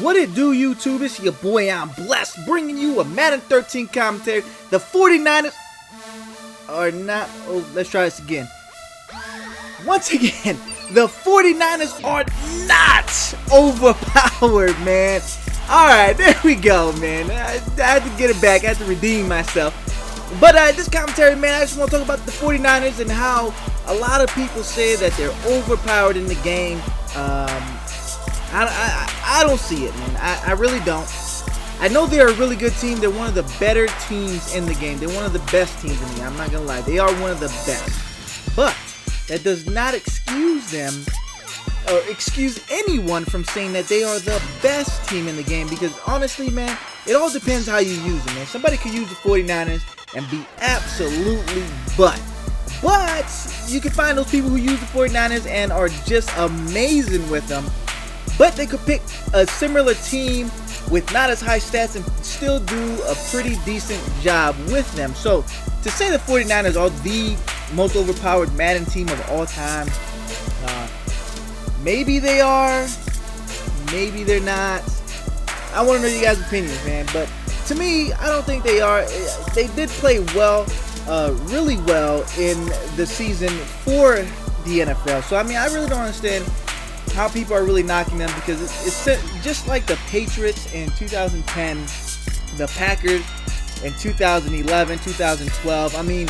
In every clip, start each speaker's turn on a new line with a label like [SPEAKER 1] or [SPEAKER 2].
[SPEAKER 1] What it do, YouTube? It's your boy, I'm Blessed, bringing you a Madden 13 commentary. The 49ers are not... Oh, let's try this again. Once again, the 49ers are not overpowered, man. Alright, there we go, man. I had to get it back. I had to redeem myself. But this commentary, man, I just want to talk about the 49ers and how a lot of people say that they're overpowered in the game. I don't see it, man. I really don't. I know they're a really good team. They're one of the better teams in the game. They're one of the best teams in the game. I'm not going to lie. They are one of the best. But that does not excuse them or excuse anyone from saying that they are the best team in the game, because honestly, man, it all depends how you use them, man. Somebody could use the 49ers and be absolutely But you can find those people who use the 49ers and are just amazing with them. But they could pick a similar team with not as high stats and still do a pretty decent job with them. So to say the 49ers are the most overpowered Madden team of all time, maybe they are, maybe they're not. I want to know you guys' opinions, man. But to me, I don't think they are. They did play well, really well in the season for the NFL. So I mean, I really don't understand how people are really knocking them, because it's just like the Patriots in 2010, the Packers in 2011, 2012. I mean,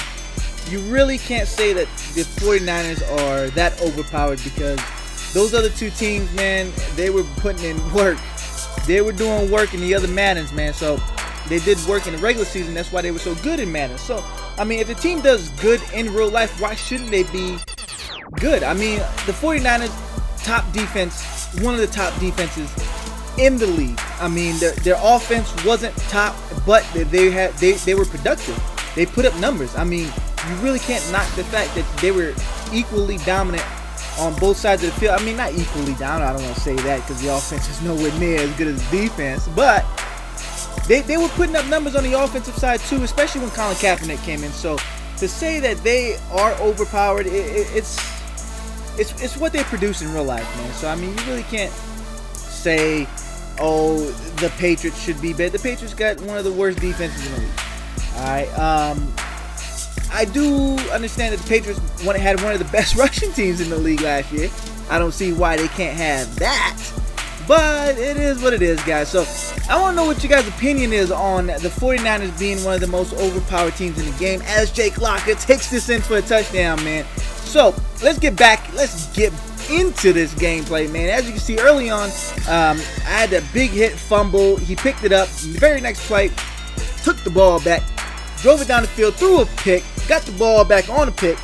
[SPEAKER 1] you really can't say that the 49ers are that overpowered, because those other two teams, man, they were putting in work. They were doing work in the other Maddens, man. So they did work in the regular season. That's why they were so good in Madden. So, I mean, if the team does good in real life, why shouldn't they be good? I mean, the 49ers, top defense, one of the top defenses in the league. I mean, their offense wasn't top, but they were productive. They put up numbers. I mean, you really can't knock the fact that they were equally dominant on both sides of the field. I mean, not equally dominant, I don't want to say that, because the offense is nowhere near as good as defense, but they were putting up numbers on the offensive side too, especially when Colin Kaepernick came in. So to say that they are overpowered, it's what they produce in real life, man. So I mean, you really can't say, oh, the Patriots should be better. The Patriots got one of the worst defenses in the league. Alright, I do understand that the Patriots had one of the best rushing teams in the league last year. I don't see why they can't have that, but it is what it is, guys. So I want to know what you guys' opinion is on the 49ers being one of the most overpowered teams in the game, as Jake Locker takes this in for a touchdown, man. So let's get into this gameplay, man. As you can see early on, I had a big hit fumble. He picked it up. The very next play, took the ball back, drove it down the field, threw a pick, got the ball back on the pick,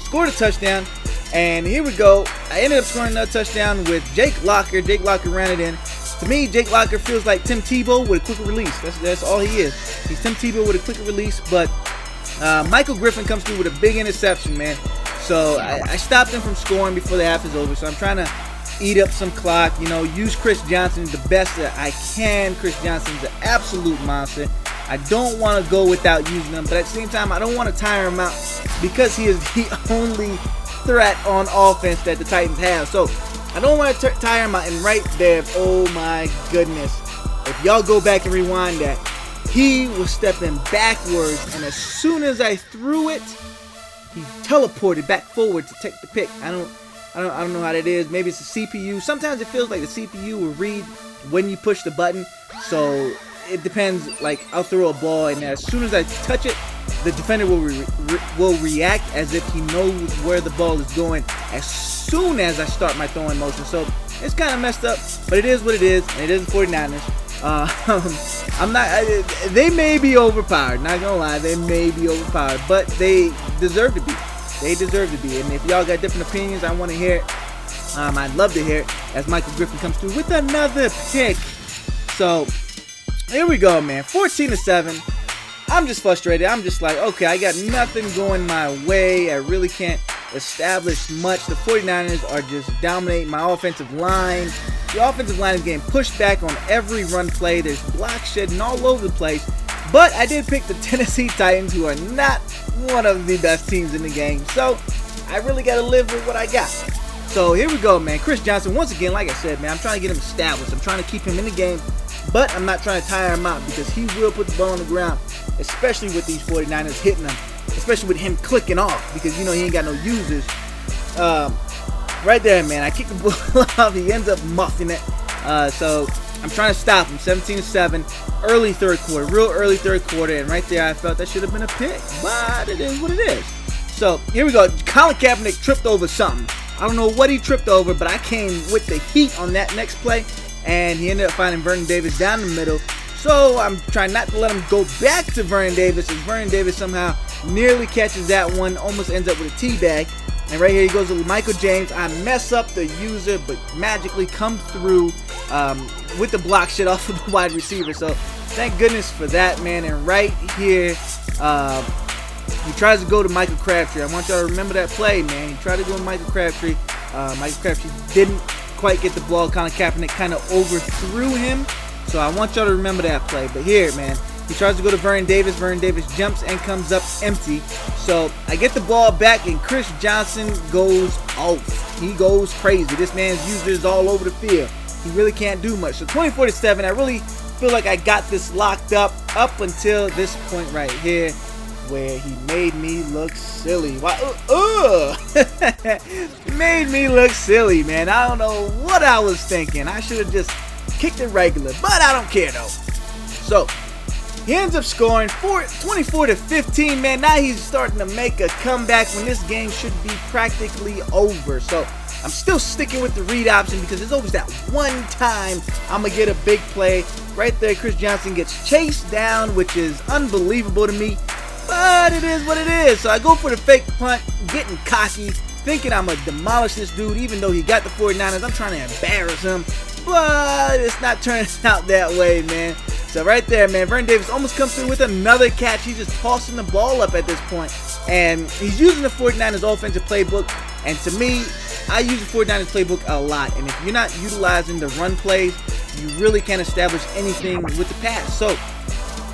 [SPEAKER 1] scored a touchdown, and here we go. I ended up scoring another touchdown with Jake Locker. Jake Locker ran it in. To me, Jake Locker feels like Tim Tebow with a quicker release. That's all he is. He's Tim Tebow with a quicker release, but Michael Griffin comes through with a big interception, man. So I stopped him from scoring before the half is over. So I'm trying to eat up some clock, you know, use Chris Johnson the best that I can. Chris Johnson's an absolute monster. I don't want to go without using him, but at the same time, I don't want to tire him out, because he is the only threat on offense that the Titans have. So I don't want to tire him out. And right there, oh my goodness, if y'all go back and rewind that, he was stepping backwards, and as soon as I threw it, he teleported back forward to take the pick. I don't know how that is. Maybe it's the CPU. Sometimes it feels like the CPU will read when you push the button. So it depends. Like, I'll throw a ball, and as soon as I touch it, the defender will react as if he knows where the ball is going as soon as I start my throwing motion. So it's kind of messed up, but it is what it is, and it is the 49ers. They may be overpowered, not gonna lie, they may be overpowered, but they deserve to be. They deserve to be. And if y'all got different opinions, I want to hear it. I'd love to hear it as Michael Griffin comes through with another pick. So here we go, man. 14-7. I'm just frustrated. I'm just like, okay, I got nothing going my way. I really can't establish much. The 49ers are just dominating my offensive line. The offensive line is getting pushed back on every run play. There's blocks shedding all over the place. But I did pick the Tennessee Titans, who are not one of the best teams in the game. So I really got to live with what I got. So here we go, man. Chris Johnson, once again, like I said, man, I'm trying to get him established. I'm trying to keep him in the game, but I'm not trying to tire him out because he will put the ball on the ground, especially with these 49ers hitting him, especially with him clicking off because, you know, he ain't got no users. Right there, man. I kick the ball off. He ends up muffing it. So I'm trying to stop him. 17-7. Early third quarter. Real early third quarter. And right there, I felt that should have been a pick. But it is what it is. So here we go. Colin Kaepernick tripped over something. I don't know what he tripped over, but I came with the heat on that next play. And he ended up finding Vernon Davis down the middle. So I'm trying not to let him go back to Vernon Davis. As Vernon Davis somehow nearly catches that one. Almost ends up with a teabag. And right here he goes to Michael James. I mess up the user, but magically come through with the block shit off of the wide receiver. So thank goodness for that, man. And right here, he tries to go to Michael Crabtree. I want y'all to remember that play, man. He tried to go to Michael Crabtree. Michael Crabtree didn't quite get the ball. Colin Kaepernick kind of overthrew him. So I want y'all to remember that play. But here, man, he tries to go to Vernon Davis. Vernon Davis jumps and comes up empty. So I get the ball back, and Chris Johnson goes off. He goes crazy. This man's users all over the field. He really can't do much. So 24-7, I really feel like I got this locked up until this point right here where he made me look silly. Made me look silly, man. I don't know what I was thinking. I should have just kicked it regular, but I don't care, though. So he ends up scoring 24-15, man. Now he's starting to make a comeback when this game should be practically over. So I'm still sticking with the read option because there's always that one time I'm going to get a big play. Right there, Chris Johnson gets chased down, which is unbelievable to me. But it is what it is. So I go for the fake punt, getting cocky, thinking I'm going to demolish this dude, even though he got the 49ers. I'm trying to embarrass him. But it's not turning out that way, man. So right there, man, Vernon Davis almost comes through with another catch. He's just tossing the ball up at this point. And he's using the 49ers offensive playbook. And to me, I use the 49ers playbook a lot. And if you're not utilizing the run plays, you really can't establish anything with the pass. So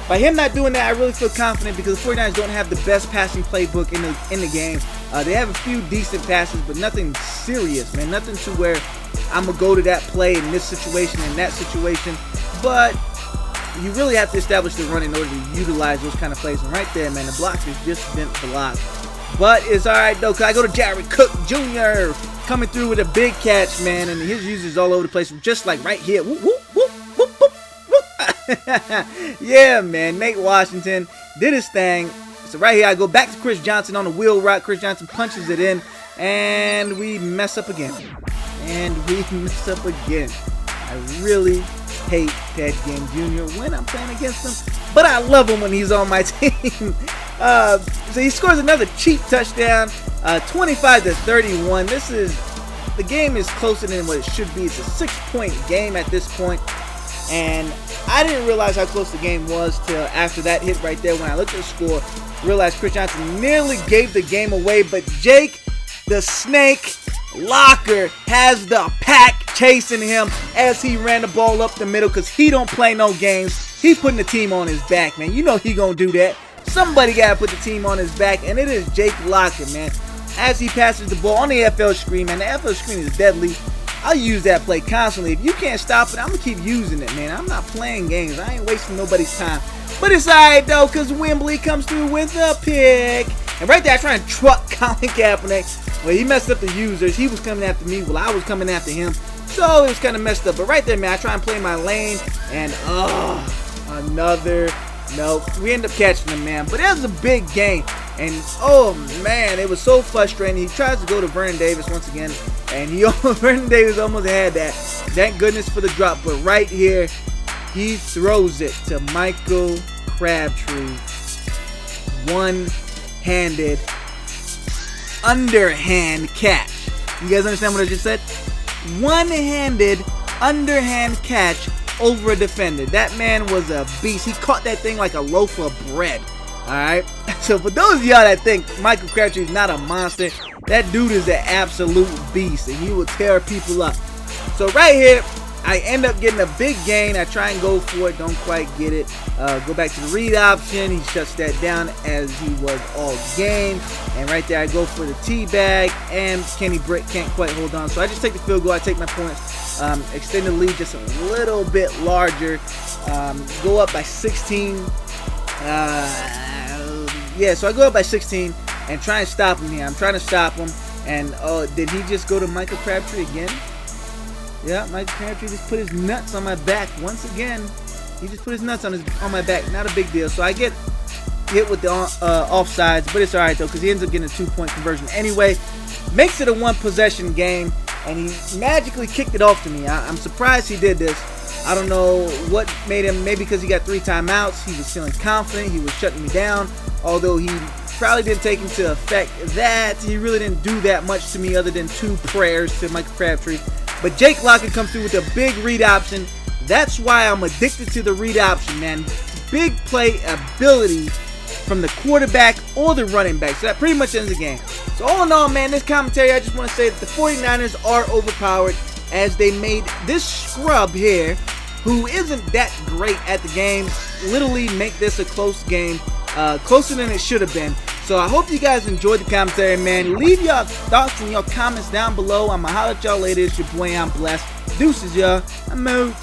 [SPEAKER 1] by him not doing that, I really feel confident because the 49ers don't have the best passing playbook in the game. They have a few decent passes, but nothing serious, man. Nothing to where I'm going to go to that play in this situation and that situation. But you really have to establish the run in order to utilize those kind of plays. And right there, man, the blockers just didn't block. But it's all right, though, because I go to Jared Cook Jr. coming through with a big catch, man. And his users all over the place, just like right here. Whoop, whoop, whoop, whoop, whoop, whoop. Yeah, man, Nate Washington did his thing. So right here, I go back to Chris Johnson on the wheel route. Chris Johnson punches it in, and we mess up again. I really hate Ted Ginn Jr. when I'm playing against him, but I love him when he's on my team. So he scores another cheap touchdown, 25-31. The game is closer than what it should be. It's a 6-point game at this point, and I didn't realize how close the game was till after that hit right there. When I looked at the score, realized Chris Johnson nearly gave the game away, but Jake the Snake Locker has the pack chasing him as he ran the ball up the middle because he don't play no games. He putting the team on his back, man. You know he gonna do that. Somebody gotta put the team on his back, and it is Jake Locker, man. As he passes the ball on the FL screen, man. The FL screen is deadly. I'll use that play constantly. If you can't stop it, I'm gonna keep using it, man. I'm not playing games. I ain't wasting nobody's time. But it's alright though, because Wembley comes through with a pick. And right there, I try and truck Colin Kaepernick. Well, he messed up the users. He was coming after me while I was coming after him. So it was kind of messed up. But right there, man, I try and play my lane. And, another. Nope. We end up catching him, man. But it was a big game. And, oh, man, it was so frustrating. He tries to go to Vernon Davis once again. And Vernon Davis almost had that. Thank goodness for the drop. But right here, he throws it to Michael Crabtree. One-handed underhand catch. You guys understand what I just said? One-handed underhand catch over a defender. That man was a beast. He caught that thing like a loaf of bread. Alright? So for those of y'all that think Michael Crabtree is not a monster, that dude is an absolute beast and he will tear people up. So right here, I end up getting a big gain. I try and go for it, don't quite get it. Go back to the read option. He shuts that down as he was all game. And right there, I go for the T-bag, and Kenny Britt can't quite hold on. So I just take the field goal. I take my points. Extend the lead just a little bit larger. Go up by 16. Yeah, so I go up by 16 and try and stop him here. I'm trying to stop him. And did he just go to Michael Crabtree again? Yeah, Michael Crabtree just put his nuts on my back once again. He just put his nuts on my back. Not a big deal. So I get hit with the offsides, but it's all right though because he ends up getting a 2-point conversion anyway. Makes it a 1-possession game, and he magically kicked it off to me. I'm surprised he did this. I don't know what made him. Maybe because he got 3 timeouts. He was feeling confident. He was shutting me down. Although he probably didn't take into effect that. He really didn't do that much to me other than 2 prayers to Michael Crabtree. But Jake Lockett comes through with a big read option. That's why I'm addicted to the read option, man. Big play ability from the quarterback or the running back. So that pretty much ends the game. So all in all, man, this commentary, I just want to say that the 49ers are overpowered as they made this scrub here, who isn't that great at the game, literally make this a close game. Closer than it should have been. So I hope you guys enjoyed the commentary, man. Leave your thoughts and your comments down below. I'ma holler at y'all later. It's your boy, I'm blessed. Deuces, y'all. I'm out.